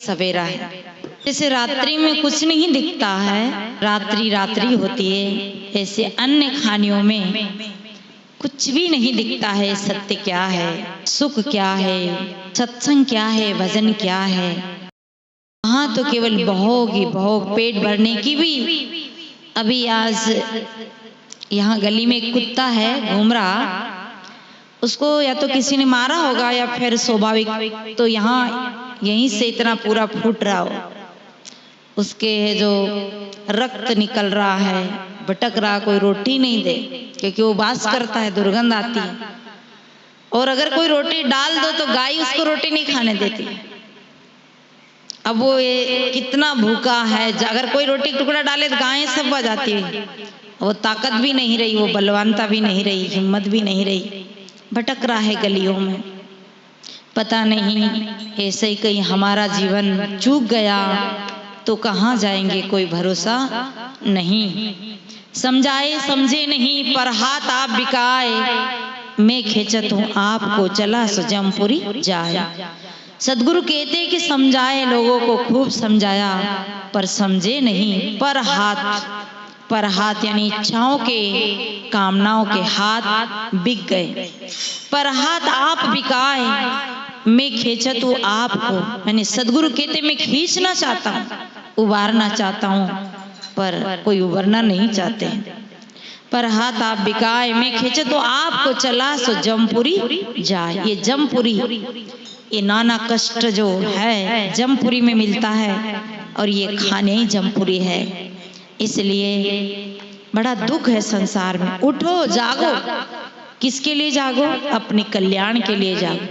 सवेरा है। जैसे रात्रि में कुछ नहीं दिखता है, रात्रि रात्रि होती है, ऐसे अन्य खानियों में कुछ भी नहीं दिखता है। सत्य क्या है, सुख क्या है, सत्संग क्या है, भजन क्या है। वहाँ तो केवल भोग ही भोग, पेट भरने की भी। अभी आज यहाँ गली में एक कुत्ता है घूम रहा, उसको या तो किसी ने मारा होगा या फिर स्वाभाविक, तो यहाँ यहीं से इतना पूरा फूट रहा हो, उसके जो रक्त निकल रहा है, भटक रहा, कोई रोटी नहीं दे क्योंकि वो बास करता है, दुर्गंध आती है। और अगर कोई रोटी डाल दो तो गाय उसको रोटी नहीं खाने देती। अब वो ये कितना भूखा है, अगर कोई रोटी टुकड़ा डाले तो गायें सब आ जाती है। वो ताकत भी नहीं रही, वो बलवानता भी नहीं रही, हिम्मत भी नहीं रही, भटक रहा है गलियों में। पता नहीं ऐसे ही कहीं हमारा जीवन चूक गया तो कहाँ जाएंगे, कोई भरोसा नहीं। समझाए समझे नहीं पर हाथ आप बिकाए, मैं खींचत हूँ आपको चला सो जमपुरी जाए। सदगुरु कहते कि समझाए, लोगों को खूब समझाया पर समझे नहीं। पर हाथ यानी इच्छाओं के, कामनाओं के हाथ बिक गए। पर हाथ आप बिकाए, मैं खींचत हूँ आपको। मैंने सदगुरु कहते मैं खींचना चाहता हूँ, उबारना चाहता हूँ, पर कोई उबरना नहीं चाहते। पर हाथ आप बिकाए, मैं खींचत तो आपको चला सो जमपुरी जाए। ये जमपुरी, ये नाना कष्ट जो है जमपुरी में मिलता है, और ये खाने ही जमपुरी है। इसलिए बड़ा दुख है संसार में। उठो जागो, किसके लिए जागो? अपने कल्याण के लिए जागो।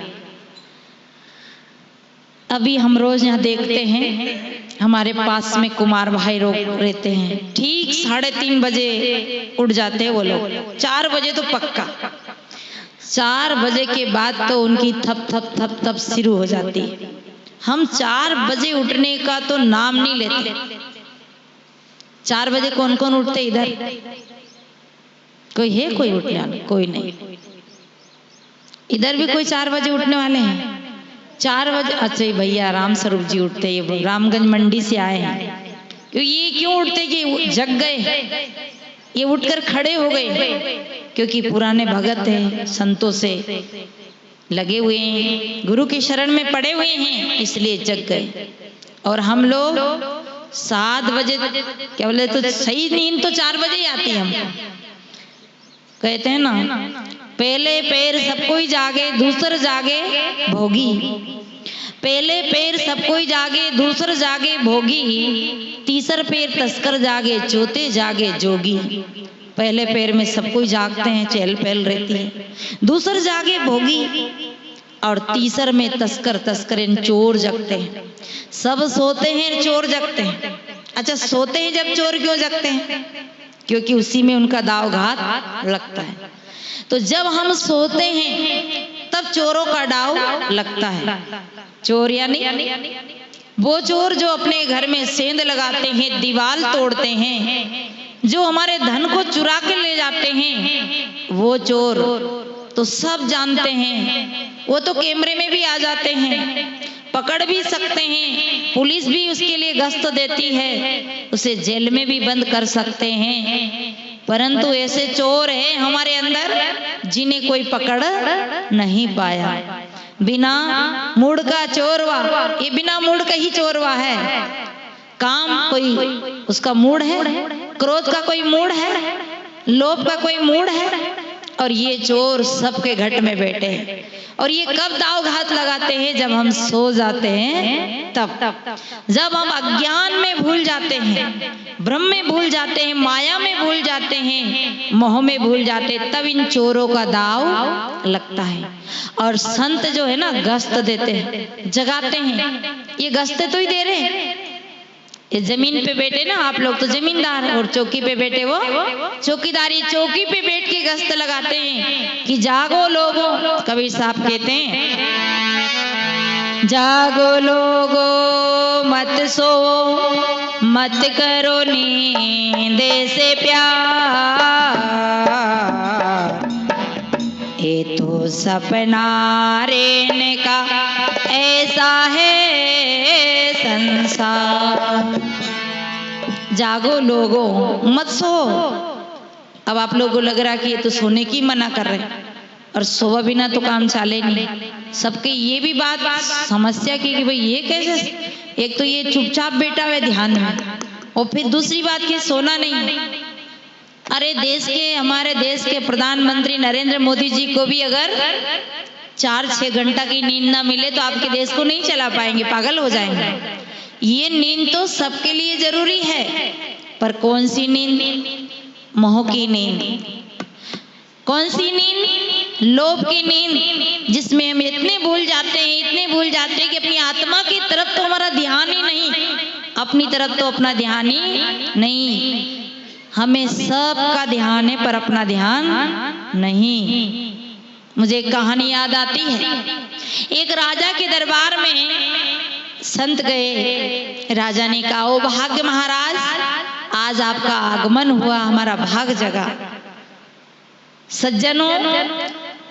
अभी हम रोज यहाँ देखते हैं, हमारे पास में कुमार भाई लोग रहते हैं, ठीक 3:30 बजे उठ जाते हैं वो लोग। 4 बजे तो पक्का, 4 बजे के बाद तो उनकी थप थप थप थप शुरू हो जाती है। हम 4 बजे उठने का तो नाम नहीं लेते। 4 बजे कौन कौन उठते इधर? कोई है कोई उठने वाला? कोई नहीं। इधर भी कोई 4 बजे उठने वाले हैं? 4 बजे? अच्छा भैया राम स्वरूप जी उठते, ये रामगंज मंडी से आए हैं। क्यों ये क्यों उठते कि जग गए, ये उठकर खड़े हो गए, क्योंकि पुराने भगत हैं, संतों से लगे हुए हैं, गुरु की शरण में पड़े हुए हैं, इसलिए जग गए। और हम लोग 7 बजे क्या बोले, तो सही नींद तो 4 बजे ही आती है हमको। कहते हैं ना, पहले पैर सब कोई जागे, दूसर जागे भोगी। पहले पैर सब कोई जागे, दूसर जागे भोगी, तीसर पैर तस्कर जागे, चौथे जागे जोगी। पहले पैर में सब कोई जागते हैं, चहल पहल रहती है। दूसर जागे भोगी, और तीसर में तस्कर चोर जगते हैं। सब सोते हैं, चोर जगते हैं। अच्छा, सोते हैं जब चोर क्यों जगते हैं? क्योंकि उसी में उनका दाव घात लगता है। तो जब हम सोते हैं तब चोरों का डाव लगता है। चोर यानी वो चोर जो अपने घर में सेंध लगाते हैं, दीवार तोड़ते हैं, जो हमारे धन को चुरा के ले जाते हैं, वो चोर तो सब जानते हैं। वो तो कैमरे में भी आ जाते हैं, पकड़ भी सकते हैं, पुलिस भी उसके लिए गश्त देती है, उसे जेल में भी बंद कर सकते हैं। परंतु ऐसे चोर हैं हमारे अंदर जिन्हें कोई पकड़ नहीं पाया। बिना मूड का चोरवा, ये बिना मूड का ही चोरवा है। काम कोई उसका मूड है, क्रोध का कोई मूड है, लोभ का कोई मूड है, और ये चोर सबके घट में बैठे हैं। और ये कब दाव घात लगाते हैं? जब हम सो जाते हैं तब। जब हम अज्ञान में भूल जाते हैं, भ्रम में भूल जाते हैं, माया में भूल जाते हैं, मोह में भूल जाते हैं, तब इन चोरों का दाव लगता है। और संत जो है ना, गश्त देते हैं, जगाते हैं। ये गश्ते तो ही दे रहे हैं। ये जमीन पे बैठे ना आप लोग तो जमींदार, और चौकी पे बैठे वो चौकीदारी। चौकी पे बैठ के गश्त लगाते हैं कि जागो लोगो। कबीर साहब कहते हैं, जागो लोगो मत सो, मत करो नींद से प्यार, ये तो सपना रेन का ऐसा है ऐसा। जागो लोगों, मत सो। अब आप लोगों को लग रहा कि ये तो सोने की मना कर रहे हैं, और सोवा बिना तो काम चाले नहीं। सबके ये भी बात समस्या की कि भाई ये कैसे, एक तो ये चुपचाप बैठा हुआ ध्यान में, और फिर दूसरी बात कि सोना नहीं। अरे देश के, हमारे देश के प्रधानमंत्री नरेंद्र मोदी जी को भी अगर 4-6 घंटा की नींद ना मिले तो आपके देश को नहीं चला पाएंगे, पागल हो जाएंगे। ये नींद तो सबके लिए जरूरी है, पर कौन सी नींद? मोह की नींद। कौन सी नींद? लोभ की नींद, जिसमें हम इतने भूल जाते हैं कि अपनी आत्मा की तरफ तो हमारा ध्यान ही नहीं, अपनी तरफ तो अपना ध्यान ही नहीं। हमें सब का ध्यान है पर अपना ध्यान नहीं। मुझे एक कहानी याद आती है। एक राजा के दरबार में संत गए। राजा ने कहा, ओ भाग्य महाराज, आज आपका आगमन हुआ, हमारा भाग जगा। सज्जनों,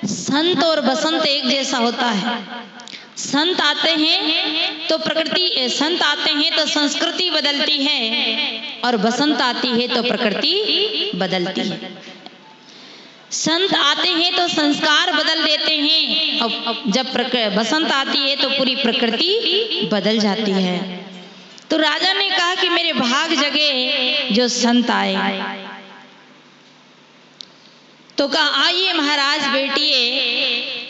संत और बसंत एक जैसा होता है। संत आते हैं तो प्रकृति, संत आते हैं तो संस्कृति बदलती है, और बसंत आती है तो प्रकृति बदलती है। संत आते हैं तो संस्कार बदल देते हैं, और जब बसंत आती है तो पूरी प्रकृति बदल जाती है। तो राजा ने कहा कि मेरे भाग जगे जो संत आए। तो कहा, आइए महाराज बैठिए,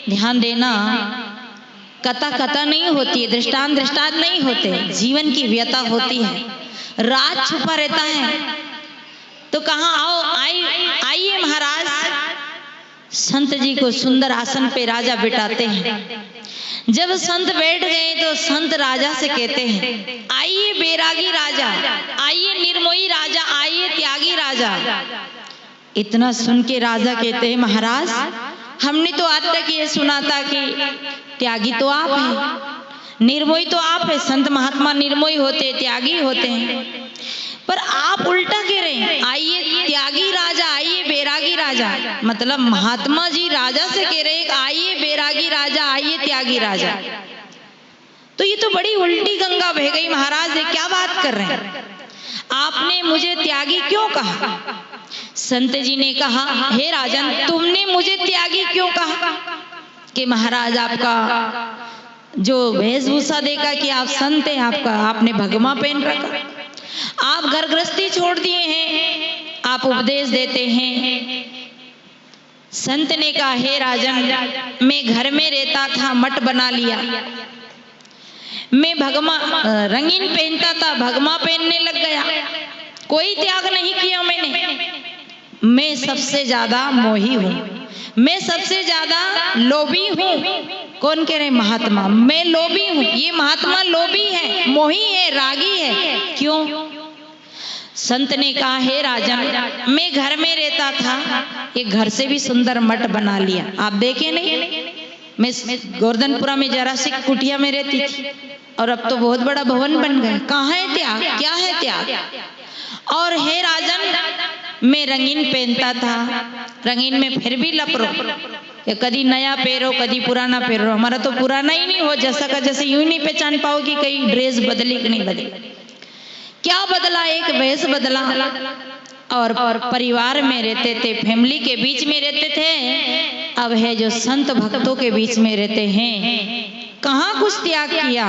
ध्यान देना, कथा नहीं होती है, दृष्टांत नहीं होते, जीवन की व्यथा होती है, राज छुपा रहता है। तो कहा, आओ आइए महाराज। संत जी को सुंदर आसन पे राजा बिठाते हैं। जब संत बैठ गए तो संत राजा से कहते हैं, आइए बैरागी राजा, आइए निर्मोही राजा, आइए त्यागी राजा। इतना सुन के राजा कहते हैं, महाराज, हमने तो आज तक ये सुना था कि त्यागी तो आप हैं, निर्मोही तो आप है। संत महात्मा निर्मोही होते, त्यागी होते हैं, पर आप उल्टा कह रहे हैं, आइए त्यागी राजा, आइए बैरागी राजा। मतलब महात्मा जी राजा से कह रहे हैं, आइए बैरागी राजा, आइए त्यागी राजा। तो ये तो बड़ी उल्टी गंगा बह गई महाराज, ये क्या बात कर रहे हैं? आपने मुझे त्यागी क्यों कहा? संत जी ने कहा, हे राजन, तुमने मुझे त्यागी क्यों कहा? कि महाराज, आपका जो वेशभूषा देखा कि आप संत हैं, आपने भगमा पहन रखा, आप घर गृहस्थी छोड़ दिए हैं, आप उपदेश देते हैं। संत ने कहा, हे राजन, मैं घर में रहता था, मठ बना लिया, मैं भगमा रंगीन पहनता था, भगमा पहनने लग गया, कोई त्याग नहीं किया मैंने। मैं सबसे ज्यादा मोही हूँ, मैं सबसे ज्यादा लोभी हूँ। कौन कह रहे? महात्मा। मैं लोभी हूँ, ये महात्मा लोभी है, मोही है, रागी है। क्यों? संत ने कहा, हे राजन, मैं घर में रहता था, एक घर से भी सुंदर मठ बना लिया। आप देखे नहीं, मैं गोवर्धनपुरा में जरा सी कुटिया में रहती थी, और अब तो बहुत बड़ा भवन बन गया। कहाँ है त्याग? क्या है त्याग? और हे राजन, मैं रंगीन पहनता था, रंगीन में फिर भी लपरो, कभी नया पहरो, कभी पुराना पहरो। हमारा तो पुराना ही नहीं हो, जैसा का जैसे यूं ही नहीं पहचान पाओगी कहीं ड्रेस बदली कि नहीं बदली। क्या बदला? एक वेश बदला, और परिवार में रहते थे, फैमिली के बीच में रहते थे, अब है जो संत भक्तों के बीच में रहते हैं। कहाँ कुछ त्याग किया,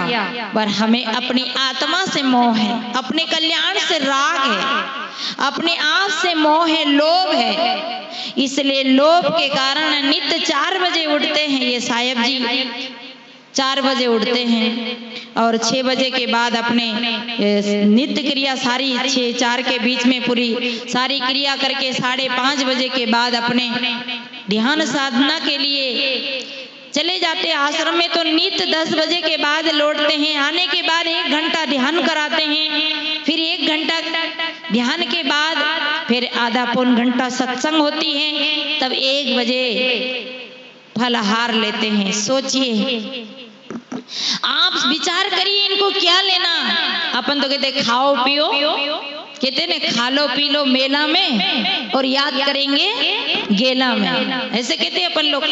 पर हमें अपनी आत्मा से मोह है, अपने कल्याण से राग है, अपने आप से मोह है, लोभ है। इसलिए लोभ के कारण नित्य 4 बजे उठते हैं ये साहेब जी, 4 बजे उठते हैं, और 6 बजे के बाद अपने नित्य क्रिया सारी 6-4 के बीच में पूरी सारी क्रिया करके 5:30 बजे के बाद अपने ध्यान साधना के लिए चले जाते हैं। आश्रम में तो नित्य 10 बजे के बाद लौटते हैं। आने के बाद 1 घंटा ध्यान कराते हैं, फिर 1 घंटा ध्यान के बाद फिर आधा पौन घंटा सत्संग होती है, तब 1 बजे फलाहार लेते हैं। सोचिए, आप विचार करिए, इनको क्या लेना? अपन तो कहते खाओ पियो, कहते ना खा लो पी लो मेला में, और याद करेंगे गेला में, ऐसे कहते हैं अपन लोग।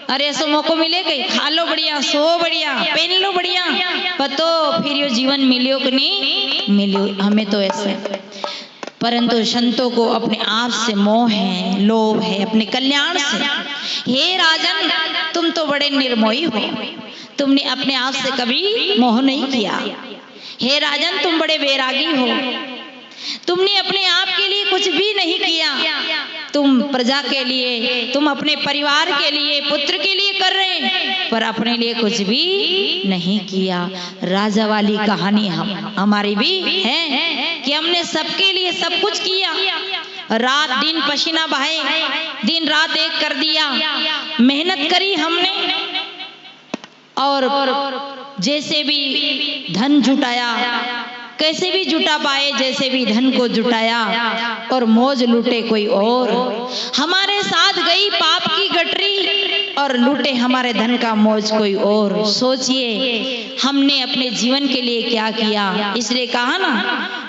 अरे ऐसा मौको मिले गई, खा लो बढ़िया, सो बढ़िया, पहन लो बढ़िया, पतो फिर यो जीवन मिलियो कि नहीं मिलियो। हमें तो ऐसे, परंतु संतों को अपने आप से मोह है, लोभ है, अपने कल्याण से। हे राजन, तुम तो बड़े निर्मोही हो, तुमने अपने आप से कभी मोह नहीं किया। हे राजन, तुम बड़े वैरागी हो, तुमने अपने आप के लिए कुछ भी नहीं किया। तुम प्रजा के लिए, तुम अपने परिवार के लिए, पुत्र के लिए कर रहे हैं, पर अपने लिए कुछ भी नहीं किया। राजा वाली कहानी हमारी भी है कि हमने सबके लिए सब कुछ किया, रात दिन पसीना बहाए, दिन रात एक कर दिया, मेहनत करी हमने, और जैसे भी धन जुटाया, कैसे भी जुटा पाए, जैसे भी धन को जुटाया, और मौज लूटे कोई और। हमारे साथ गई पाप की गठरी और लूटे हमारे धन का मौज कोई और। सोचिए हमने अपने जीवन के लिए क्या किया। इसलिए कहा ना,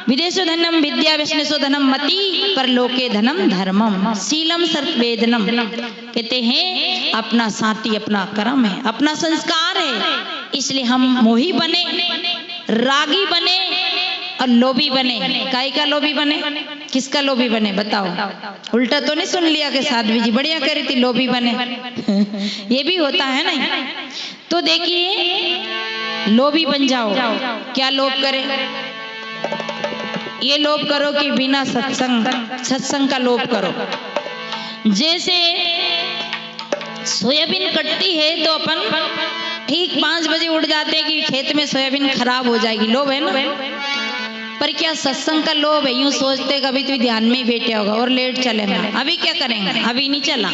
विदेशो धनम विद्या व्यसनेशो धनम मति, पर लोके धनम धर्मम शीलम सर्ववेदनम। कहते हैं अपना साथी अपना कर्म है, अपना संस्कार है। इसलिए हम मोही बने, रागी बने और लोभी बने। काय का लोभी बने, किसका लोभी बने बताओ? उल्टा तो नहीं सुन लिया कि साध्वी जी बढ़िया कह रही थी लोभी बने। ये भी होता है ना। तो देखिए लोभी बन जाओ। क्या लोभ करे? ये लोभ करो कि बिना सत्संग का लोभ करो। जैसे सोयाबीन कटती है तो अपन ठीक 5 बजे उठ जाते हैं कि खेत में सोयाबीन खराब हो जाएगी, लोभ है ना। पर क्या सत्संग का लोभ है? यूं सोचते कभी तो ध्यान में ही बैठे होगा और लेट चलेगा, अभी क्या करेंगे, अभी नहीं चला।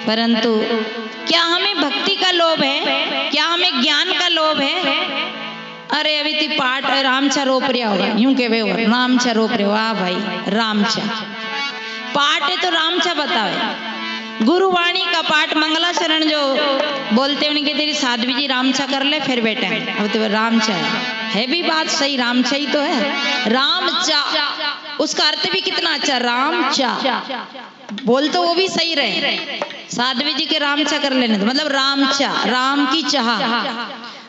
परंतु क्या हमें भक्ति का लोभ है? क्या हमें ज्ञान का लोभ है? अरे अभी ती पाठ रामचा रोप रहा होगा, यूं के वे रामचा रोप रहे हो। वाह भाई, रामचा पाठ है तो रामचा बतावे। गुरुवाणी का पाठ मंगलाचरण जो बोलते उनके तेरी साध्वी जी रामचा कर ले फिर बेटे। अब तो रामचा है भी बात सही, रामचा ही तो है। रामचा उसका अर्थ भी कितना अच्छा, रामचा बोल तो वो भी सही रहे। साध्वी जी के रामचा कर लेने तो मतलब रामचा, राम की चाह।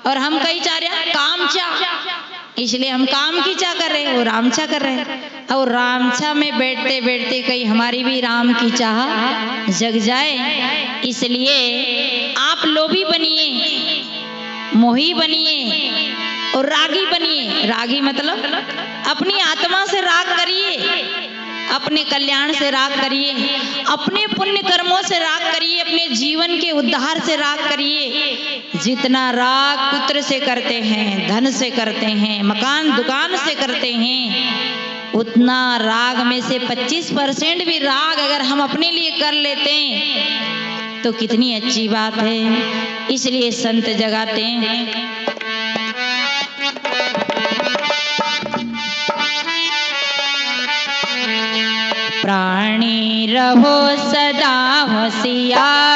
और हम कहीं चाह रहे हैं काम चाह, इसलिए हम काम की चाह कर रहे हैं, वो रामचा कर रहे हैं। और रामचा में बैठते बैठते कहीं हमारी भी राम की चाह जग जाए। इसलिए आप लोभी बनिए, मोही बनिए और रागी बनिए। रागी मतलब अपनी आत्मा से राग करिए, अपने कल्याण से राग करिए, अपने पुण्य कर्मों से राग करिए, अपने जीवन के उद्धार से राग करिए। जितना राग पुत्र से करते हैं, धन से करते हैं, मकान दुकान से करते हैं, उतना राग में से 25% भी राग अगर हम अपने लिए कर लेते हैं तो कितनी अच्छी बात है। इसलिए संत जगाते हैं प्राणी रहो सदा होशियार,